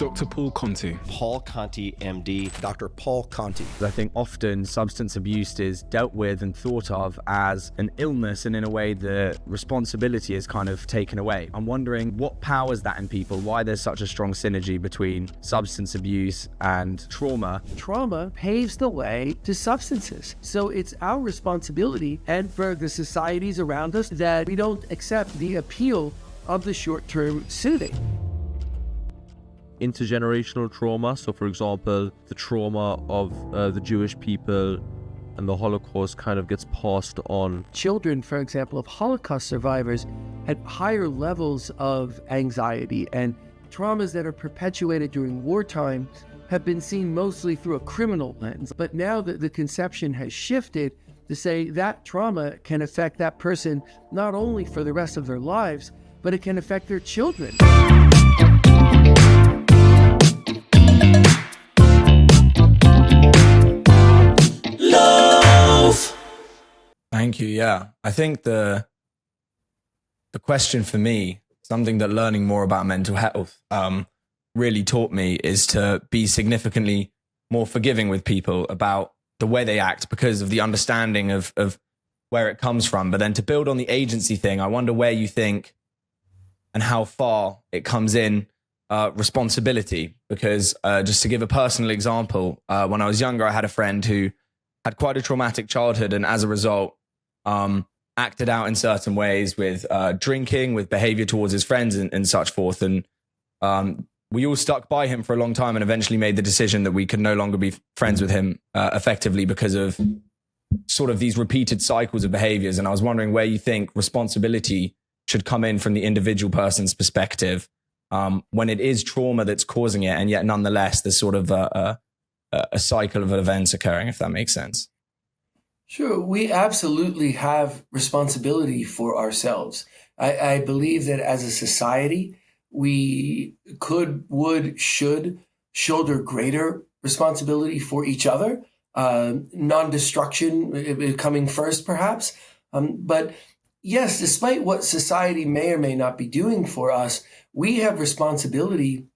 Dr. Paul Conti. Paul Conti, MD. Dr. Paul Conti. I think often substance abuse is dealt with and thought of as an illness, and in a way the responsibility is kind of taken away. I'm wondering what powers that in people, why there's such a strong synergy between substance abuse and trauma. Trauma paves the way to substances. So it's our responsibility and for the societies around us that we don't accept the appeal of the short-term soothing. Intergenerational trauma, so for example, the trauma of the Jewish people and the Holocaust kind of gets passed on. Children, for example, of Holocaust survivors had higher levels of anxiety, and traumas that are perpetuated during wartime have been seen mostly through a criminal lens. But now that the conception has shifted to say that trauma can affect that person not only for the rest of their lives, but it can affect their children. Thank you. Yeah, I think the question for me, something that learning more about mental health really taught me, is to be significantly more forgiving with people about the way they act because of the understanding of where it comes from. But then to build on the agency thing, I wonder where you think and how far it comes in responsibility. Because just to give a personal example, when I was younger, I had a friend who had quite a traumatic childhood, and as a result, acted out in certain ways with drinking, with behavior towards his friends and such forth. And we all stuck by him for a long time and eventually made the decision that we could no longer be friends with him effectively because of sort of these repeated cycles of behaviors. And I was wondering where you think responsibility should come in from the individual person's perspective when it is trauma that's causing it, and yet nonetheless there's sort of a cycle of events occurring, if that makes sense. Sure, we absolutely have responsibility for ourselves. I believe that as a society, we could, would, should shoulder greater responsibility for each other. Non-destruction coming first, perhaps. But yes, despite what society may or may not be doing for us, we have responsibility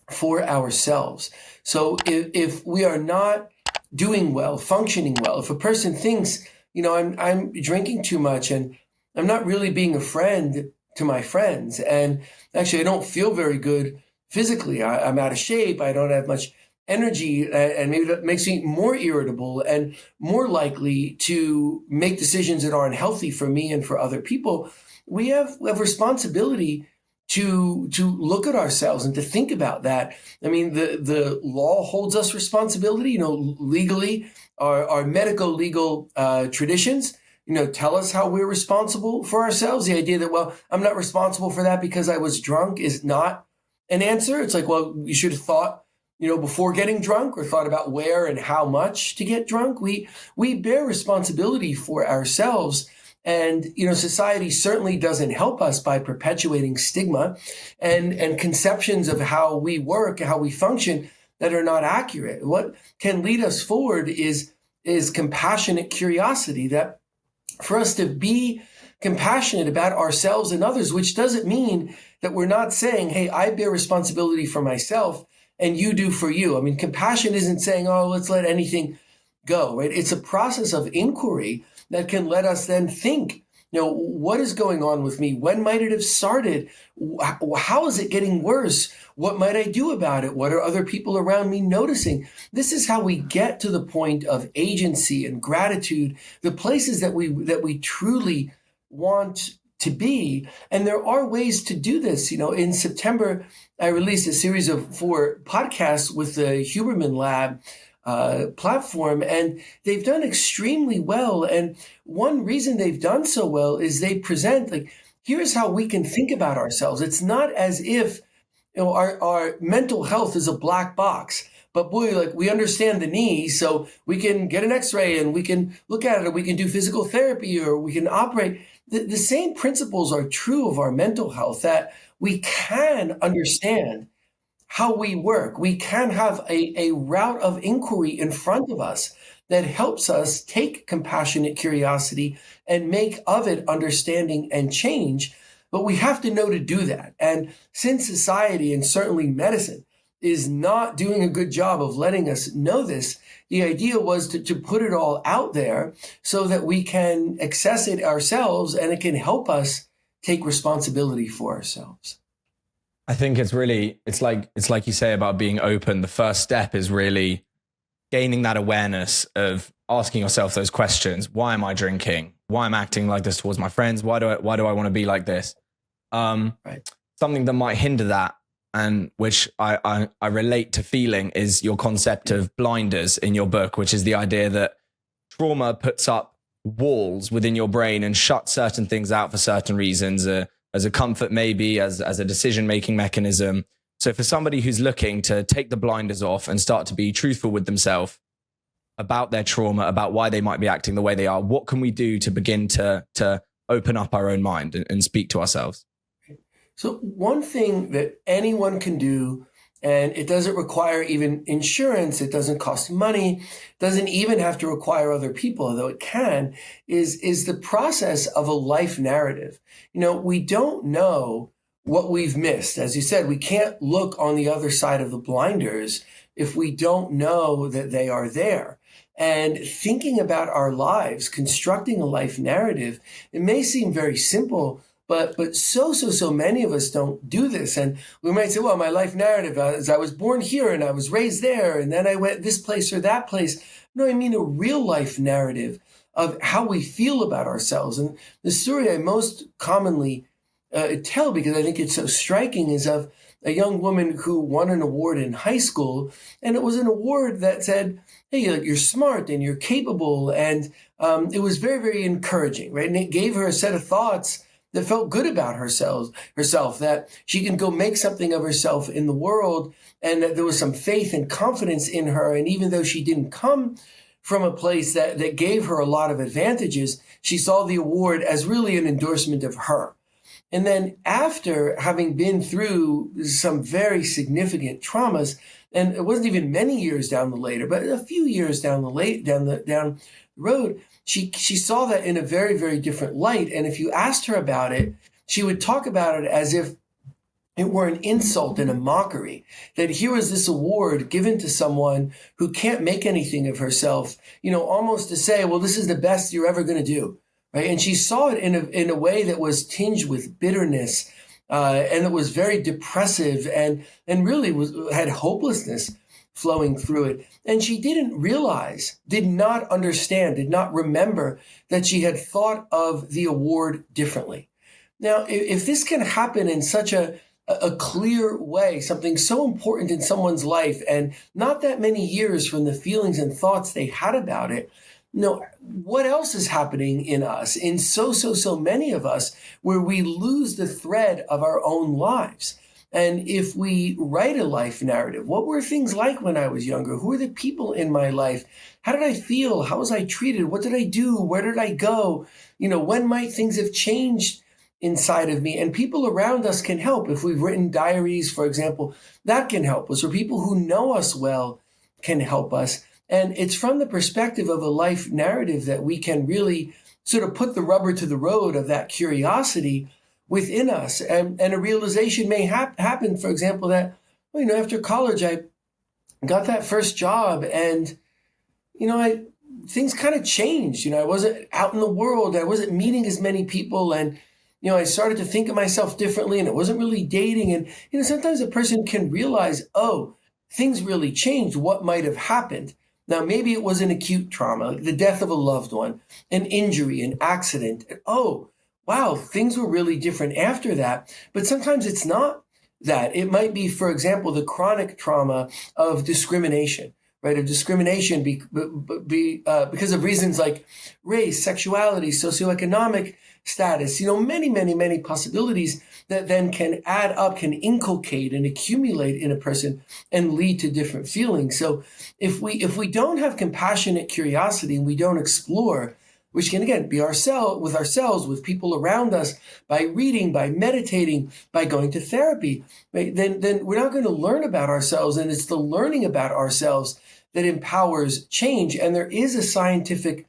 for ourselves. So if we are not doing well, functioning well, if a person thinks, I'm drinking too much and I'm not really being a friend to my friends, and actually I don't feel very good physically, I'm out of shape, I don't have much energy, and maybe that makes me more irritable and more likely to make decisions that aren't healthy for me and for other people, we have responsibility to look at ourselves and to think about that. I mean, the law holds us responsibility, legally, our medical legal traditions, tell us how we're responsible for ourselves. The idea that, well, I'm not responsible for that because I was drunk is not an answer. It's like, well, you should have thought, before getting drunk, or thought about where and how much to get drunk. We bear responsibility for ourselves. And, society certainly doesn't help us by perpetuating stigma and conceptions of how we work, how we function that are not accurate. What can lead us forward is compassionate curiosity, that for us to be compassionate about ourselves and others, which doesn't mean that we're not saying, hey, I bear responsibility for myself and you do for you. I mean, compassion isn't saying, oh, let's let anything go, right? It's a process of inquiry that can let us then think, what is going on with me? When might it have started? How is it getting worse? What might I do about it? What are other people around me noticing? This is how we get to the point of agency and gratitude, the places that we truly want to be. And there are ways to do this. In September, I released a series of 4 podcasts with the Huberman Lab platform, and they've done extremely well. And one reason they've done so well is they present, here's how we can think about ourselves. It's not as if, our mental health is a black box, but boy, we understand the knee, so we can get an x-ray and we can look at it, or we can do physical therapy, or we can operate. The same principles are true of our mental health, that we can understand how we work. We can have a route of inquiry in front of us that helps us take compassionate curiosity and make of it understanding and change. But we have to know to do that. And since society, and certainly medicine, is not doing a good job of letting us know this. The idea was to put it all out there so that we can access it ourselves and it can help us take responsibility for ourselves. I think it's like you say about being open. The first step is really gaining that awareness of asking yourself those questions. Why am I drinking? Why am I acting like this towards my friends? Why do I want to be like this? Right. Something that might hinder that, and which I relate to feeling, is your concept of blinders in your book, which is the idea that trauma puts up walls within your brain and shuts certain things out for certain reasons, as a comfort, maybe as a decision-making mechanism. So for somebody who's looking to take the blinders off and start to be truthful with themselves about their trauma, about why they might be acting the way they are, what can we do to begin to open up our own mind and speak to ourselves? So one thing that anyone can do, and it doesn't require even insurance, it doesn't cost money, doesn't even have to require other people, although it can, is the process of a life narrative. We don't know what we've missed. As you said, we can't look on the other side of the blinders if we don't know that they are there. And thinking about our lives, constructing a life narrative, it may seem very simple, but so many of us don't do this. And we might say, well, my life narrative is I was born here and I was raised there and then I went this place or that place. No, I mean a real life narrative of how we feel about ourselves. And the story I most commonly tell, because I think it's so striking, is of a young woman who won an award in high school. And it was an award that said, hey, you're smart and you're capable. And it was very, very encouraging, right? And it gave her a set of thoughts that felt good about herself, that she can go make something of herself in the world, and that there was some faith and confidence in her. And even though she didn't come from a place that gave her a lot of advantages, she saw the award as really an endorsement of her. And then after having been through some very significant traumas, and it wasn't even many years down the later, but a few years down the road, she saw that in a very, very different light. And if you asked her about it, she would talk about it as if it were an insult and a mockery, that here was this award given to someone who can't make anything of herself, almost to say, well, this is the best you're ever going to do. Right? And she saw it in a way that was tinged with bitterness, and it was very depressive and really had hopelessness flowing through it. And she didn't realize, did not understand, did not remember that she had thought of the award differently. Now, if this can happen in such a clear way, something so important in someone's life, and not that many years from the feelings and thoughts they had about it, what else is happening in us, in so many of us, where we lose the thread of our own lives? And if we write a life narrative, what were things like when I was younger? Who were the people in my life? How did I feel? How was I treated? What did I do? Where did I go? When might things have changed inside of me? And people around us can help. If we've written diaries, for example, that can help us, or people who know us well can help us. And it's from the perspective of a life narrative that we can really sort of put the rubber to the road of that curiosity within us. And a realization may happen, for example, that, after college, I got that first job and, things kind of changed. I wasn't out in the world. I wasn't meeting as many people. And, I started to think of myself differently, and it wasn't really dating. And, sometimes a person can realize, oh, things really changed. What might have happened? Now, maybe it was an acute trauma, like the death of a loved one, an injury, an accident. Oh, wow, things were really different after that. But sometimes it's not that. It might be, for example, the chronic trauma of discrimination, right? Of discrimination because of reasons like race, sexuality, socioeconomic status, many possibilities that then can add up, can inculcate and accumulate in a person and lead to different feelings. So if we don't have compassionate curiosity and we don't explore, which can, again, be ourselves, with people around us, by reading, by meditating, by going to therapy, right? Then we're not going to learn about ourselves. And it's the learning about ourselves that empowers change. And there is a scientific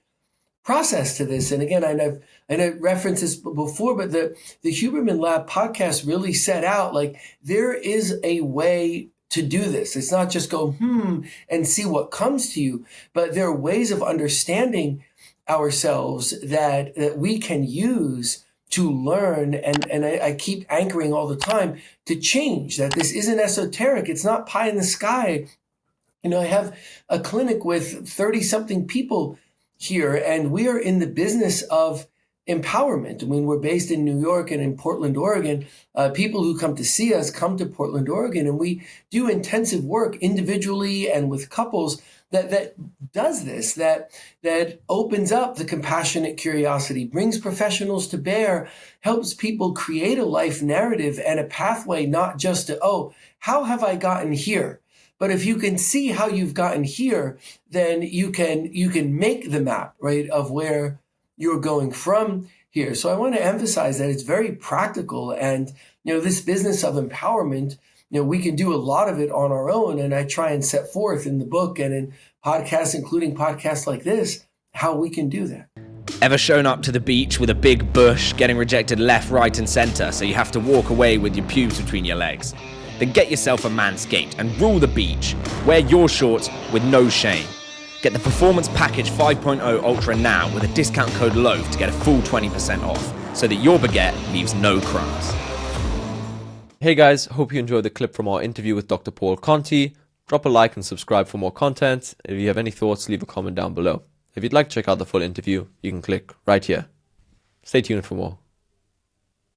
process to this. And again, I referenced this before, but the Huberman Lab podcast really set out, like, there is a way to do this. It's not just go, and see what comes to you, but there are ways of understanding ourselves that we can use to learn. And I keep anchoring all the time to change, that this isn't esoteric. It's not pie in the sky. You know, I have a clinic with 30 something people here, and we are in the business of empowerment. I mean, we're based in New York and in Portland, Oregon. People who come to see us come to Portland, Oregon, and we do intensive work individually and with couples that does this, that opens up the compassionate curiosity, brings professionals to bear, helps people create a life narrative and a pathway, not just to, oh, how have I gotten here? But if you can see how you've gotten here, then you can make the map, right, of where you're going from here. So I want to emphasize that it's very practical. And, you know, this business of empowerment, you know, we can do a lot of it on our own. And I try and set forth in the book and in podcasts, including podcasts like this, how we can do that. Ever shown up to the beach with a big bush, getting rejected left, right and centre, so you have to walk away with your pubes between your legs? Then get yourself a Manscaped and rule the beach. Wear your shorts with no shame. Get the Performance Package 5.0 Ultra now with a discount code LOAF to get a full 20% off, so that your baguette leaves no crumbs. Hey guys, hope you enjoyed the clip from our interview with Dr. Paul Conti. Drop a like and subscribe for more content. If you have any thoughts, leave a comment down below. If you'd like to check out the full interview, you can click right here. Stay tuned for more.